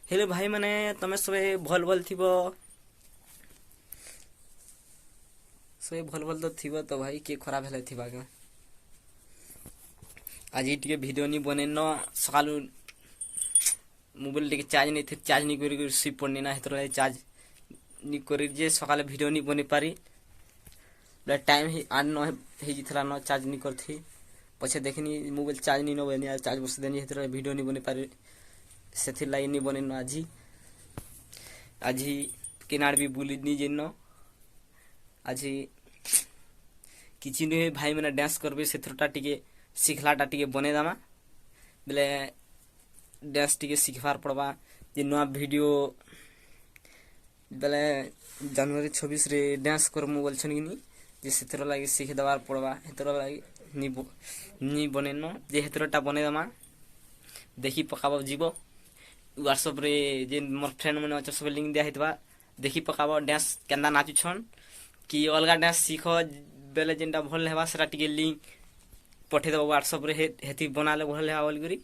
Hello भाई मैंने तमें सबे भल भल थी सबे भल भल तो थी तो भाई किए खराब है थी आज टे भिडियो नहीं बने न सका मोबाइल टे चार्ज नहीं थे चार्ज नहीं कर रिसीव पड़नी ना हेतर चार्ज नहीं कर सका भिडियो नहीं बनी पारी टाइम ही 8-9 न चार्ज नहीं कर पछे देखनी मोबाइल चार्ज नहीं न बनी चार्ज बस देनी हेतर भिडियो नहीं बनी पारी से लाइन नहीं बने न आज किनार भी बुली नहीं जेन आज किसी नुहे भाई मैंने डांस करबे से टे शिखलाटा टे बने दामा बेले डांस टे शिखबार पड़वा जे नुआ वीडियो बेले जनवरी 26 रे डांस कर मोबाइल छन कि जे से लगी शिख देवार पड़वा हेतर लगी नी बने न जे हेतरटा बने दामा देखी पकाब जीव व्हाट्सएप रे जे मोर फ्रेंड मैंने अच्छे सब लिंक दिया हेतबा देखी पकाब डांस केंदा नाचुछन कि अलग डांस सीख बेले जेनटा भल हेबा सेटा टिके लिंक पठे देबो व्हाट्सएप रे हेती बनाले भल हेबा बोल करी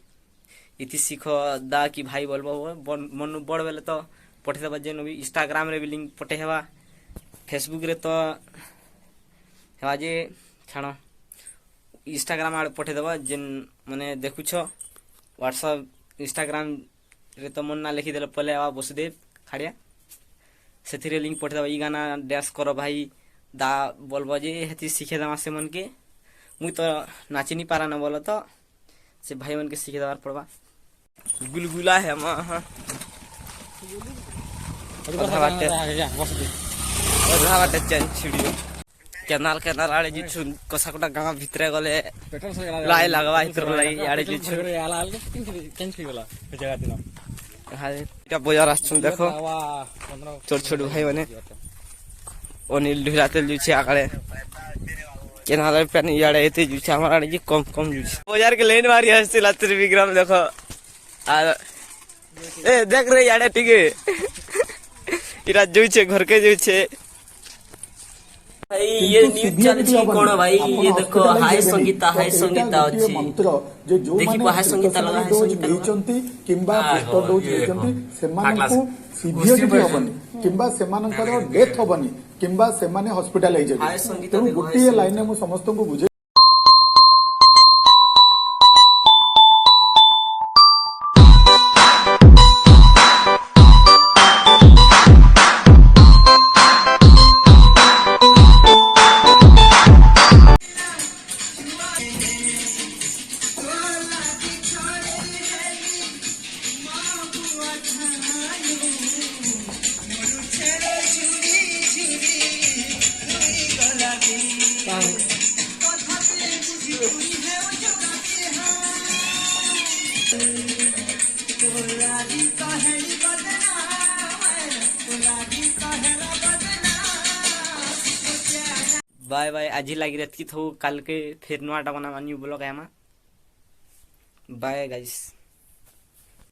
इति सीख दा कि भाई बोलबो मन बड़ बेले तो पठे देबा जेन भी इंस्टाग्राम रे भी लिंक पठे हेबा फेसबुक रे तो हेबा जे छाणो इंस्टाग्राम आड़ पठे देबा जेन माने देखुछ व्हाट्सएप इंस्टाग्राम रे तो मन ना लिखी देले पले आवा बसुदेव खाड़िया से लिंक पठे देबा ई गाना डांस करो भाई दा बोलबो जे हेती सीखे देवा से मन के मुई तो नाची नहीं पारा न बोलो तो से भाई मन के सीखे देवार पड़वा गुलगुला है केनाल केनाल आड़े जिछु कसाकोटा गांव भितरे गले लाई लगवा इतर लाई आड़े जिछु এটা বাজার আসছুন দেখো ছোট ছোট ভাই মানে অনিল ঢুলাতে জুছে আকারে কেনালের পানি ইয়াড়ে এতে জুছে আমার আড়ে কম কম জুছে বাজার के लेन मारी আসছিল 30 গ্রাম দেখো আর এ দেখ রে ইয়াড়ে টিকে ইরা জুছে घर के জুছে भाई ये न्यूज चैनल कौन भाई ये देखो हाय संगीता अछि देखि हाय संगीता लगा हाय संगीता देचंती किंबा बूस्टर डोज देचंती सेमानकु सीवियरिटी होबनी किंबा सेमानकर डेथ होबनी किंबा सेमाने हॉस्पिटलाइज हेबे तो गोटे लाइन में समस्त को बुझे बाय बाय आज लगी रहती थो कल के फिर नुआटा बना न्यू ब्लॉग है बाय गाइस।